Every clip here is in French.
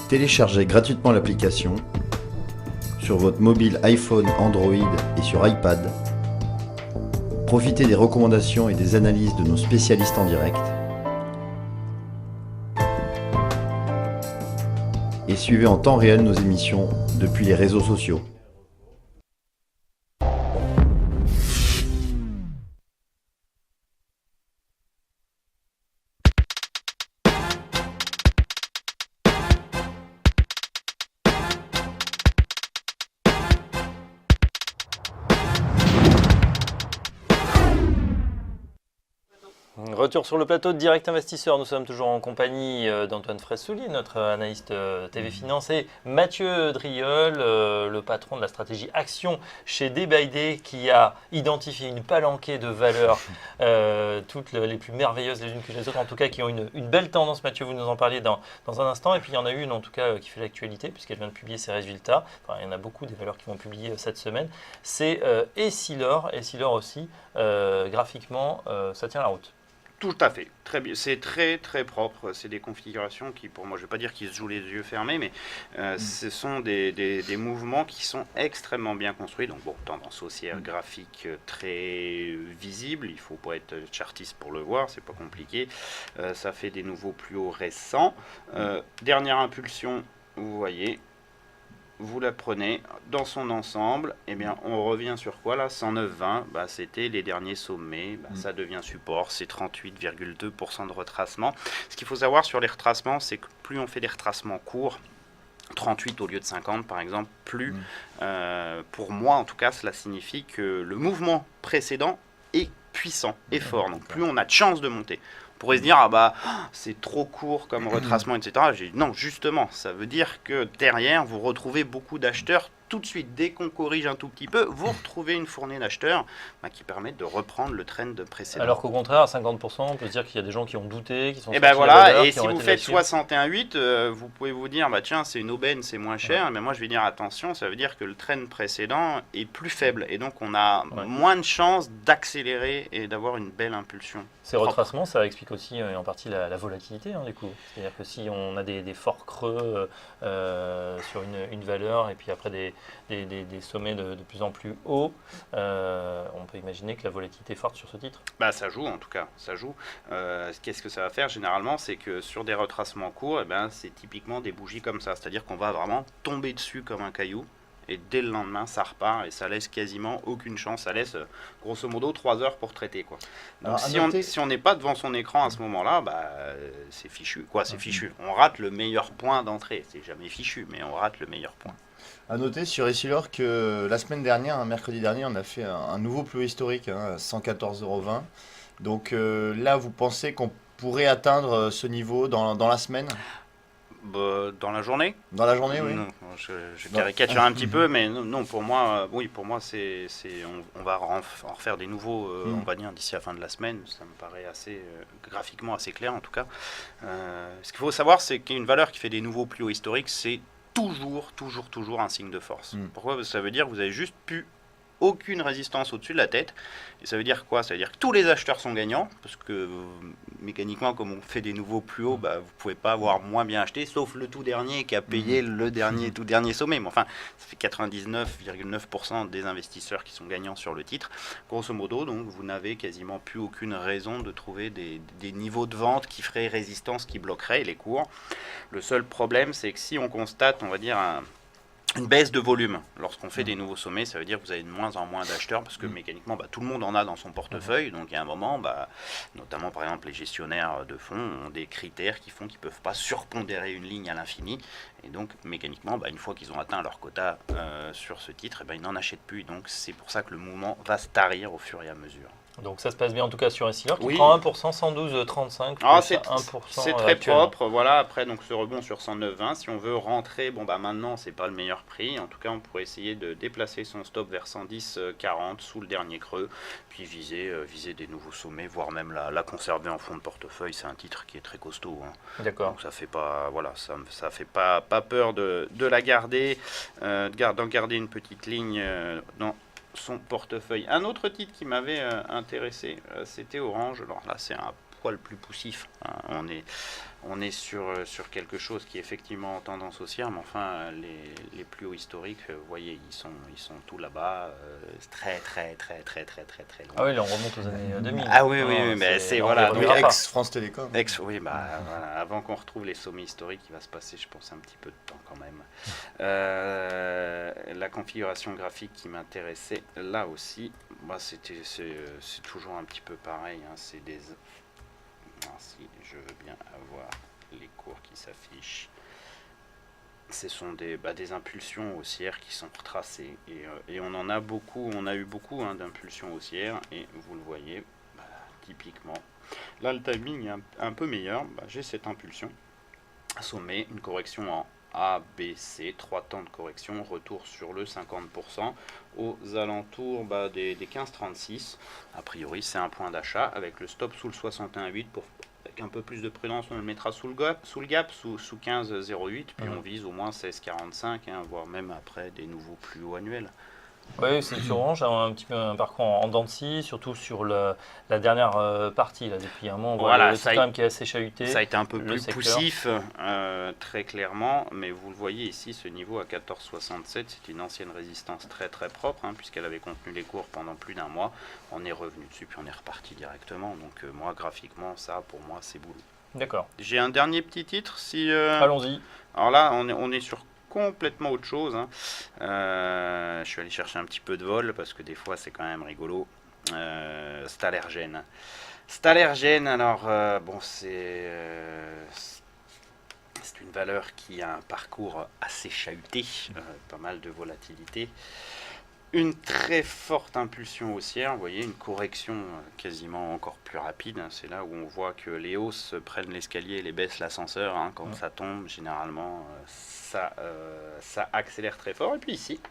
Téléchargez gratuitement l'application sur votre mobile iPhone, Android et sur iPad. Profitez des recommandations et des analyses de nos spécialistes en direct. Et suivez en temps réel nos émissions depuis les réseaux sociaux. Retour sur le plateau de Direct Investisseur. Nous sommes toujours en compagnie d'Antoine Fraissoulier, notre analyste TV Finance, et Mathieu Driol, le patron de la stratégie Action chez Day by Day, qui a identifié une palanquée de valeurs, toutes les plus merveilleuses les unes que les autres, en tout cas qui ont une belle tendance. Mathieu, vous nous en parliez dans un instant. Et puis il y en a une en tout cas qui fait l'actualité puisqu'elle vient de publier ses résultats. Enfin, il y en a beaucoup des valeurs qui vont publier cette semaine. C'est Essilor. Essilor aussi, graphiquement, ça tient la route. Tout à fait, très bien. C'est très très propre. C'est des configurations qui, pour moi, je ne vais pas dire qu'ils se jouent les yeux fermés, mais ce sont des mouvements qui sont extrêmement bien construits. Donc bon, tendance haussière graphique très visible. Il ne faut pas être chartiste pour le voir, c'est pas compliqué. Ça fait des nouveaux plus hauts récents. Dernière impulsion, vous voyez. Vous la prenez dans son ensemble, eh bien on revient sur quoi là? 109,20, c'était les derniers sommets, ça devient support, c'est 38,2% de retracement. Ce qu'il faut savoir sur les retracements, c'est que plus on fait des retracements courts, 38 au lieu de 50 par exemple, plus, pour moi en tout cas, cela signifie que le mouvement précédent est puissant, est fort, donc plus on a de chances de monter. On pourrait se dire, c'est trop court comme retracement, etc. J'ai dit, non, justement, ça veut dire que derrière, vous retrouvez beaucoup d'acheteurs. Tout de suite, dès qu'on corrige un tout petit peu, vous retrouvez une fournée d'acheteurs qui permettent de reprendre le trend précédent. Alors qu'au contraire, à 50%, on peut se dire qu'il y a des gens qui ont douté, qui sont et voilà, et si vous faites 61,8, vous pouvez vous dire, tiens, c'est une aubaine, c'est moins cher, mais moi je vais dire, attention, ça veut dire que le trend précédent est plus faible, et donc on a moins de chances d'accélérer et d'avoir une belle impulsion. Ces retracements, ça explique aussi en partie la volatilité, du coup. C'est-à-dire que si on a des forts creux sur une valeur, et puis après des sommets de plus en plus hauts, on peut imaginer que la volatilité est forte sur ce titre. Ça joue en tout cas, ça joue. Qu'est-ce que ça va faire généralement? C'est que sur des retracements courts, c'est typiquement des bougies comme ça, c'est-à-dire qu'on va vraiment tomber dessus comme un caillou, et dès le lendemain ça repart et ça laisse quasiment aucune chance, ça laisse grosso modo 3 heures pour traiter quoi. Donc alors, si on n'est pas devant son écran à ce moment-là, c'est fichu quoi, c'est fichu. On rate le meilleur point d'entrée, c'est jamais fichu, mais on rate le meilleur point. À noter sur Essilor que la semaine dernière, mercredi dernier, on a fait un nouveau plus haut historique, à 114,20 €. Donc là, vous pensez qu'on pourrait atteindre ce niveau dans la semaine? Dans la journée? Dans la journée, oui. Non, je caricature un petit peu, mais non, pour moi, on va en refaire des nouveaux, on va dire, d'ici la fin de la semaine. Ça me paraît assez, graphiquement assez clair en tout cas. Ce qu'il faut savoir, c'est qu'une valeur qui fait des nouveaux plus hauts historiques, c'est toujours un signe de force. Pourquoi? Parce que ça veut dire que vous avez juste aucune résistance au-dessus de la tête. Et ça veut dire quoi? Ça veut dire que tous les acheteurs sont gagnants, parce que mécaniquement, comme on fait des nouveaux plus hauts, vous ne pouvez pas avoir moins bien acheté, sauf le tout dernier qui a payé le tout dernier sommet. Mais enfin, ça fait 99,9% des investisseurs qui sont gagnants sur le titre. Grosso modo, donc, vous n'avez quasiment plus aucune raison de trouver des niveaux de vente qui feraient résistance, qui bloqueraient les cours. Le seul problème, c'est que si on constate, on va dire, une baisse de volume. Lorsqu'on fait des nouveaux sommets, ça veut dire que vous avez de moins en moins d'acheteurs parce que mécaniquement, tout le monde en a dans son portefeuille. Donc, il y a un moment, notamment par exemple les gestionnaires de fonds ont des critères qui font qu'ils ne peuvent pas surpondérer une ligne à l'infini. Et donc, mécaniquement, une fois qu'ils ont atteint leur quota sur ce titre, ils n'en achètent plus. Donc, c'est pour ça que le mouvement va se tarir au fur et à mesure. Donc ça se passe bien en tout cas sur Essilor qui prend 1%, 112,35. C'est très propre. Voilà, après donc ce rebond sur 109,20. Si on veut rentrer, maintenant c'est pas le meilleur prix. En tout cas, on pourrait essayer de déplacer son stop vers 110,40 sous le dernier creux, puis viser des nouveaux sommets, voire même la conserver en fond de portefeuille. C'est un titre qui est très costaud. D'accord. Donc ça fait pas, ça fait pas peur de la garder, d'en garder une petite ligne dans son portefeuille. Un autre titre qui m'avait intéressé, c'était Orange. Alors là, c'est poil plus poussif. Hein. On est sur quelque chose qui est effectivement en tendance haussière, mais enfin les plus hauts historiques, vous voyez, ils sont tout là-bas, très loin. Ah oui, là on remonte aux années 2000. Ah oui, mais c'est voilà. on Donc, verra pas. Ex-France Télécom. Oui, voilà, avant qu'on retrouve les sommets historiques, il va se passer, je pense, un petit peu de temps quand même. La configuration graphique qui m'intéressait, là aussi, c'est toujours un petit peu pareil. Hein, c'est des... si je veux bien avoir les cours qui s'affichent. Ce sont des impulsions haussières qui sont retracées. Et on en a beaucoup, on a eu beaucoup d'impulsions haussières. Et vous le voyez, typiquement. Là, le timing est un peu meilleur. J'ai cette impulsion. Sommet, une correction en A, B, C, 3 temps de correction, retour sur le 50%, aux alentours des 15,36. A priori, c'est un point d'achat avec le stop sous le 61,8. Avec un peu plus de prudence, on le mettra sous le gap, sous 15,08, puis on vise au moins 16,45, voire même après des nouveaux plus hauts annuels. Oui, c'est sur Orange, un petit peu un parcours en dents de scie, surtout sur la dernière partie. Là, depuis un moment, on voit le titre quand même qui est assez chahuté. Ça a été un peu plus poussif, très clairement, mais vous le voyez ici, ce niveau à 14,67, c'est une ancienne résistance très propre, puisqu'elle avait contenu les cours pendant plus d'un mois. On est revenu dessus, puis on est reparti directement. Donc moi, graphiquement, ça, pour moi, c'est boulot. D'accord. J'ai un dernier petit titre. Allons-y. Alors là, on est sur complètement autre chose. Je suis allé chercher un petit peu de vol parce que des fois c'est quand même rigolo. Stalergène. Alors c'est une valeur qui a un parcours assez chahuté, pas mal de volatilité. Une très forte impulsion haussière, vous voyez, une correction quasiment encore plus rapide. C'est là où on voit que les hausses prennent l'escalier et les baisses l'ascenseur. Quand ça tombe, généralement, ça accélère très fort. Et puis ici,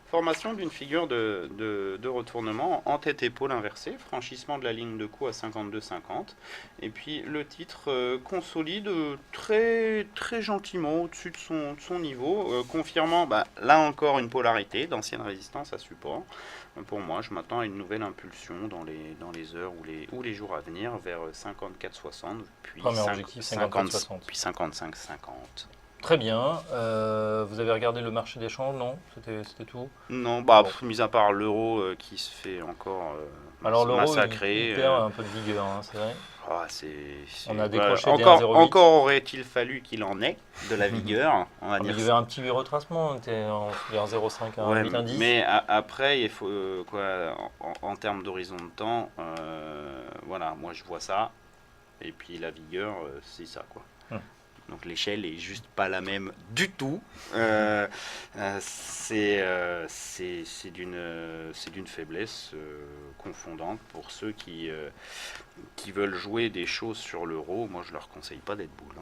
formation d'une figure de retournement en tête-épaule inversée, franchissement de la ligne de coup à 52,50. Et puis le titre consolide très gentiment au-dessus de son niveau, confirmant là encore une polarité d'ancienne résistance à support. Pour moi, je m'attends à une nouvelle impulsion dans les heures ou les jours à venir vers 54,60, puis 55,50. Très bien. Vous avez regardé le marché des changes, non? C'était tout? Non, mis à part l'euro qui se fait encore alors l'euro, massacrer. Il perd un peu de vigueur, c'est vrai. On a décroché des encore aurait-il fallu qu'il en ait de la vigueur. On va dire il y avait un petit retracement, on était vers 0,5 à 8,10. Mais après, il faut en termes d'horizon de temps, moi je vois ça. Et puis la vigueur, c'est ça quoi. Donc l'échelle est juste pas la même du tout. C'est d'une faiblesse confondante pour ceux qui veulent jouer des choses sur l'euro. Moi, je leur conseille pas d'être boule.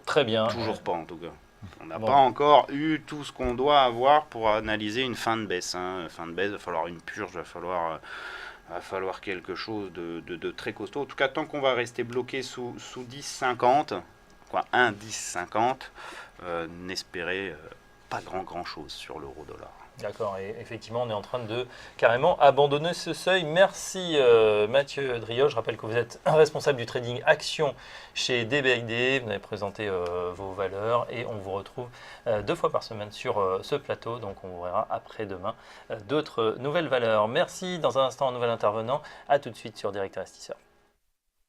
Très bien. Toujours pas en tout cas. On n'a pas encore eu tout ce qu'on doit avoir pour analyser une fin de baisse. Fin de baisse, il va falloir une purge, va falloir quelque chose de très costaud. En tout cas, tant qu'on va rester bloqué sous 10,50. 1,1050, n'espérez pas grand chose sur l'euro-dollar. D'accord, et effectivement, on est en train de carrément abandonner ce seuil. Merci Mathieu Driol. Je rappelle que vous êtes responsable du trading action chez DBID. Vous avez présenté vos valeurs et on vous retrouve 2 fois par semaine sur ce plateau. Donc on vous verra après-demain d'autres nouvelles valeurs. Merci. Dans un instant, un nouvel intervenant. À tout de suite sur Direct Investisseur.